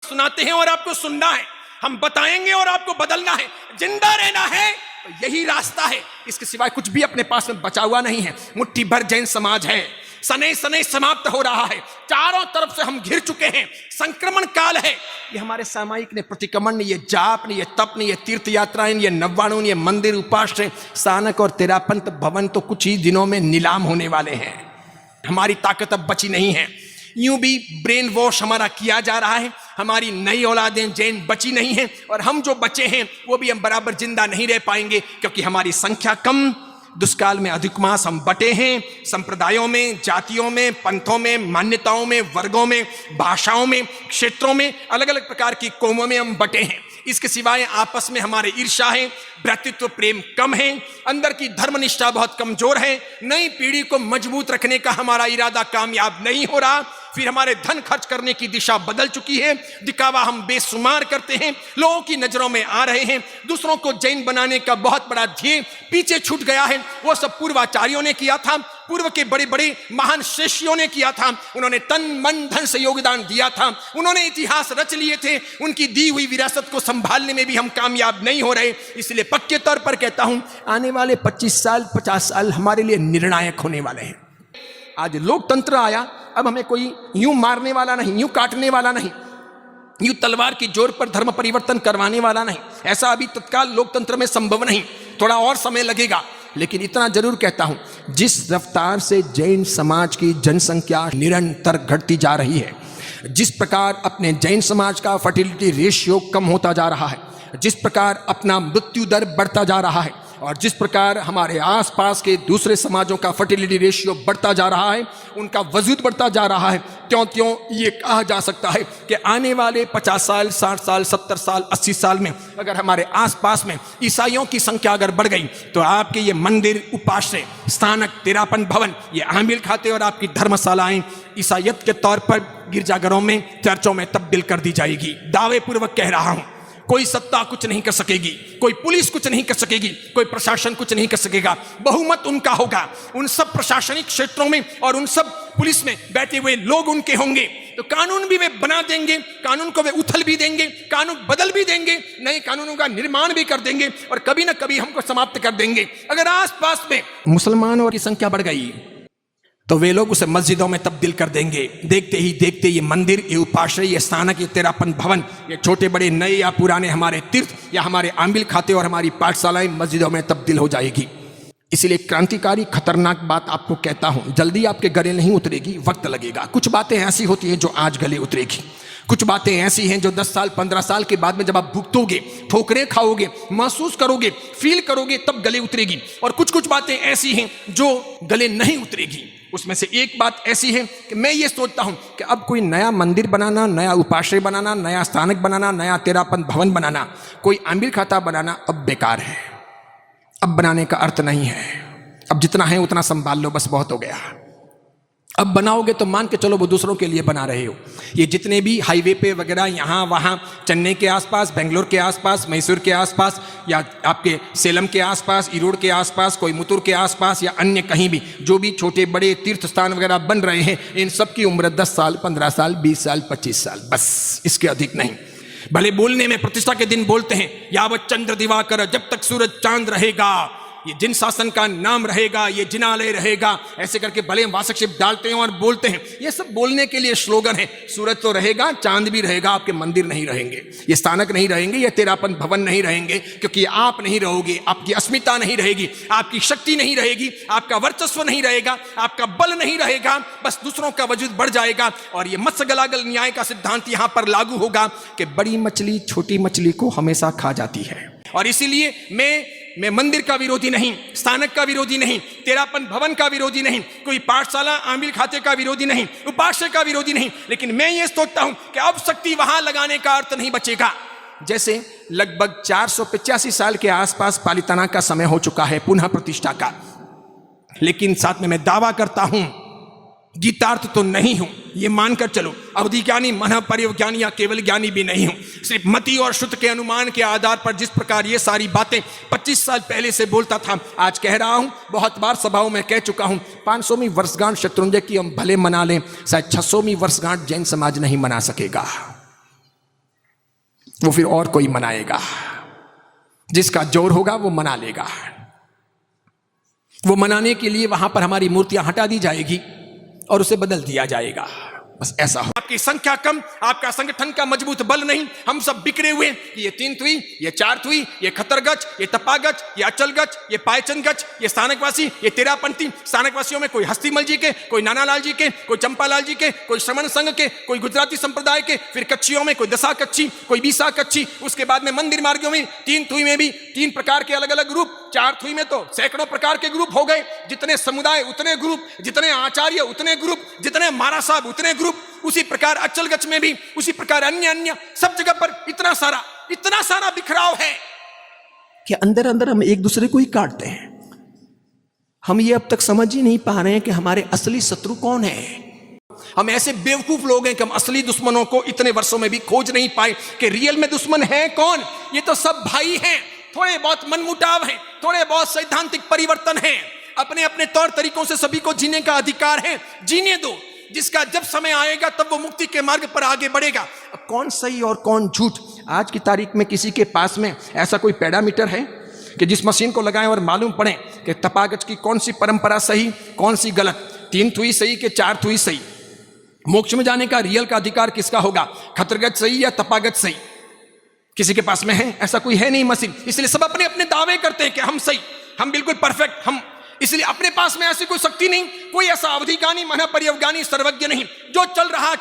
सुनाते हैं और आपको सुनना है, हम बताएंगे और आपको बदलना है, जिंदा रहना है, तो यही रास्ता है। इसके सिवाय कुछ भी अपने पास में बचा हुआ नहीं है। मुट्ठी भर जैन समाज है, सने सने समाप्त हो रहा है, चारों तरफ से हम घिर चुके हैं, संक्रमण काल है। ये हमारे सामायिक ने प्रतिक्रमण ने, ये जाप ने, ये तप ने, ये तीर्थ यात्राएं, ये नव्वाणु, ये मंदिर उपाश्रय स्थानक और तेरापंथ भवन तो कुछ ही दिनों में नीलाम होने वाले हैं। हमारी ताकत अब बची नहीं है। यूं भी ब्रेन वॉश हमारा किया जा रहा है, हमारी नई औलादें जैन बची नहीं हैं, और हम जो बचे हैं वो भी हम बराबर जिंदा नहीं रह पाएंगे, क्योंकि हमारी संख्या कम, दुष्काल में अधिक मास हम बटे हैं, संप्रदायों में, जातियों में, पंथों में, मान्यताओं में, वर्गों में, भाषाओं में, क्षेत्रों में, अलग अलग प्रकार की कौमों में हम बटे हैं। इसके सिवाय आपस में हमारे ईर्ष्या है, भ्रातृत्व प्रेम कम है, अंदर की धर्मनिष्ठा बहुत कमजोर है, नई पीढ़ी को मजबूत रखने का हमारा इरादा कामयाब नहीं हो रहा। फिर हमारे धन खर्च करने की दिशा बदल चुकी है, दिखावा हम बेशुमार करते हैं, लोगों की नजरों में आ रहे हैं। दूसरों को जैन बनाने का बहुत बड़ा ध्येय पीछे छूट गया है। वो सब पूर्वाचार्यों ने किया था, पूर्व के बड़े बड़े महान शिष्यों ने किया था, उन्होंने तन मन धन से योगदान दिया था, उन्होंने इतिहास रच लिए थे। उनकी दी हुई विरासत को संभालने में भी हम कामयाब नहीं हो रहे। इसलिए पक्के तौर पर कहता हूं, आने वाले 25 साल 50 साल हमारे लिए निर्णायक होने वाले हैं। आज लोकतंत्र आया, अब हमें कोई यूं मारने वाला नहीं, यूं काटने वाला नहीं, यूं तलवार की जोर पर धर्म परिवर्तन करवाने वाला नहीं। ऐसा अभी तत्काल लोकतंत्र में संभव नहीं, थोड़ा और समय लगेगा। लेकिन इतना जरूर कहता हूं, जिस रफ्तार से जैन समाज की जनसंख्या निरंतर घटती जा रही है, जिस प्रकार अपने जैन समाज का फर्टिलिटी रेशियो कम होता जा रहा है, जिस प्रकार अपना मृत्यु दर बढ़ता जा रहा है, और जिस प्रकार हमारे आसपास के दूसरे समाजों का फर्टिलिटी रेशियो बढ़ता जा रहा है, उनका वजूद बढ़ता जा रहा है, त्यों त्यों ये कहा जा सकता है कि आने वाले 50 साल 60 साल 70 साल 80 साल में अगर हमारे आसपास में ईसाइयों की संख्या अगर बढ़ गई, तो आपके ये मंदिर, उपाश्रय स्थानक, तेरापन भवन, ये आमिल खाते और आपकी धर्मशालाएं ईसाइयत के तौर पर गिरजाघरों में, चर्चों में तब्दील कर दी जाएगी। दावे पूर्वक कह रहा हूं, कोई सत्ता कुछ नहीं कर सकेगी, कोई पुलिस कुछ नहीं कर सकेगी, कोई प्रशासन कुछ नहीं कर सकेगा। बहुमत उनका होगा। उन सब प्रशासनिक क्षेत्रों में और उन सब पुलिस में बैठे हुए लोग उनके होंगे। तो कानून भी वे बना देंगे, कानून को वे उथल भी देंगे, कानून बदल भी देंगे, नए कानूनों का निर्माण भी कर देंगे, और कभी ना कभी हमको समाप्त कर देंगे। अगर आसपास में मुसलमानों की संख्या बढ़ गई तो वे लोग उसे मस्जिदों में तब्दील कर देंगे। देखते ही देखते ये मंदिर, ये उपाश्रय, ये स्थानक, ये तेरापन भवन, ये छोटे बड़े नए या पुराने हमारे तीर्थ या हमारे आमिल खाते और हमारी पाठशालाएं मस्जिदों में तब्दील हो जाएगी। इसलिए क्रांतिकारी खतरनाक बात आपको कहता हूं, जल्दी आपके गले नहीं उतरेगी, वक्त लगेगा। कुछ बातें ऐसी होती हैं जो आज गले उतरेगी, कुछ बातें ऐसी हैं जो 10 साल 15 साल के बाद में जब आप भुगतोगे, ठोकरें खाओगे, महसूस करोगे, फील करोगे, तब गले उतरेगी। और कुछ कुछ बातें ऐसी हैं जो गले नहीं उतरेगी। उसमें से एक बात ऐसी है कि मैं ये सोचता हूं कि अब कोई नया मंदिर बनाना, नया उपाश्रय बनाना, नया स्थानक बनाना, नया तेरापन भवन बनाना, कोई आमिल खाता बनाना अब बेकार है। अब बनाने का अर्थ नहीं है। अब जितना है उतना संभाल लो, बस बहुत हो गया। अब बनाओगे तो मान के चलो वो दूसरों के लिए बना रहे हो। ये जितने भी हाईवे पे वगैरह यहाँ वहाँ, चेन्नई के आसपास, बेंगलोर के आसपास, मैसूर के आसपास, या आपके सेलम के आसपास, इरोड के आसपास, कोयमुतूर के आसपास, या अन्य कहीं भी जो भी छोटे बड़े तीर्थ स्थान वगैरह बन रहे हैं, इन सब की उम्र 10 साल 15 साल 20 साल 25 साल, बस, इसके अधिक नहीं। भले बोलने में प्रतिष्ठा के दिन बोलते हैं, यावत चंद्र दिवाकर, जब तक सूरज चांद रहेगा, ये जिन शासन का नाम रहेगा, ये जिनालय रहेगा, ऐसे करके भले वासकशिप डालते हैं और बोलते हैं। ये सब बोलने के लिए स्लोगन है। सूरज तो रहेगा, चांद भी रहेगा, आपके मंदिर नहीं रहेंगे, ये स्थानक नहीं रहेंगे, ये तेरापन भवन नहीं रहेंगे, क्योंकि आप नहीं रहोगे, आपकी अस्मिता नहीं रहेगी, आपकी शक्ति नहीं रहेगी, आपका वर्चस्व नहीं रहेगा, आपका बल नहीं रहेगा, बस दूसरों का वजूद बढ़ जाएगा। और ये मत्स्य गलागल न्याय का सिद्धांत यहां पर लागू होगा कि बड़ी मछली छोटी मछली को हमेशा खा जाती है। और इसीलिए मैं मंदिर का विरोधी नहीं, स्थानक का विरोधी नहीं, तेरापन भवन का विरोधी नहीं, कोई पाठशाला आमिल खाते का विरोधी नहीं, उपाश्रय का विरोधी नहीं, लेकिन मैं ये सोचता हूं कि अब शक्ति वहां लगाने का अर्थ नहीं बचेगा। जैसे लगभग 485 साल के आसपास पालिताना का समय हो चुका है पुनः प्रतिष्ठा का, लेकिन साथ में मैं दावा करता हूं गीतार्थ तो नहीं हूं, ये मानकर चलो। अवधि ज्ञानी, मन परिज्ञानी या केवल ज्ञानी भी नहीं हूं। सिर्फ मति और श्रुत के अनुमान के आधार पर जिस प्रकार ये सारी बातें 25 साल पहले से बोलता था, आज कह रहा हूं, बहुत बार सभाओं में कह चुका हूं। 500वीं वर्षगांठ शत्रुंजय की हम भले मना लें, शायद 600वीं वर्षगांठ जैन समाज नहीं मना सकेगा। वो फिर और कोई मनाएगा। जिसका जोर होगा वो मना लेगा। वो मनाने के लिए वहां पर हमारी मूर्तियां हटा दी जाएगी और उसे बदल दिया जाएगा। बस ऐसा हो। आपकी संख्या कम, आपका संगठन का मजबूत बल नहीं, हम सब बिखरे हुए। ये 3 तुई, ये 4 तुई, ये खतरगच, ये तपागच, ये अचलगच, ये पायचनगच, ये स्थानकवासी, ये तेरापंथी। स्थानकवासियों में कोई हस्तीमल जी के, कोई नानालाल जी के, कोई चंपालाल जी के, कोई श्रमण संघ के, कोई गुजराती संप्रदाय के। फिर कच्चियों में कोई दशा कच्ची, कोई बीसा कच्ची। उसके बाद में मंदिर मार्गियों में 3 तुई में भी 3 प्रकार के अलग अलग ग्रुप। 4 तुई में तो सैकड़ों प्रकार के ग्रुप हो गए। जितने समुदाय उतने ग्रुप, जितने आचार्य उतने ग्रुप, जितने महाराज साहब उतने ग्रुप। उसी प्रकार अचलगच में भी, उसी प्रकार अन्य अन्य सब जगह पर इतना सारा बिखराव है कि अंदर अंदर हम एक दूसरे को ही काटते हैं। हम ये अब तक समझ ही नहीं पा रहे हैं कि हमारे असली शत्रु कौन है। हम ऐसे बेवकूफ लोग हैं कि हम असली दुश्मनों को इतने वर्षों में भी खोज नहीं पाए कि रियल में दुश्मन है कौन। ये तो सब भाई हैं। थोड़े बहुत मनमुटाव हैं, थोड़े बहुत सैद्धांतिक परिवर्तन हैं, अपने अपने तौर तरीकों से सभी को जीने का अधिकार है। जीने दो। जिसका जब समय आएगा तब वो मुक्ति के मार्ग पर आगे बढ़ेगा। अब कौन सही और कौन झूठ, आज की तारीख में किसी के पास में ऐसा कोई पैरामीटर है कि जिस मशीन को लगाएं और मालूम पड़े कि तपागच की कौन सी परंपरा सही, कौन सी गलत, 3 तुई सही कि 4 तुई सही, मोक्ष में जाने का रियल का अधिकार किसका होगा, खतरगच सही या तपागच सही? किसी के पास में है? ऐसा कोई है नहीं मशीन। इसलिए सब अपने अपने दावे करते हैं कि हम सही, हम बिल्कुल परफेक्ट, हम। इसलिए अपने पास में ऐसी कोई शक्ति नहीं, कोई ऐसा अवधिज्ञानी, महापर्यवज्ञानी, सर्वज्ञ नहीं। जो चल रहा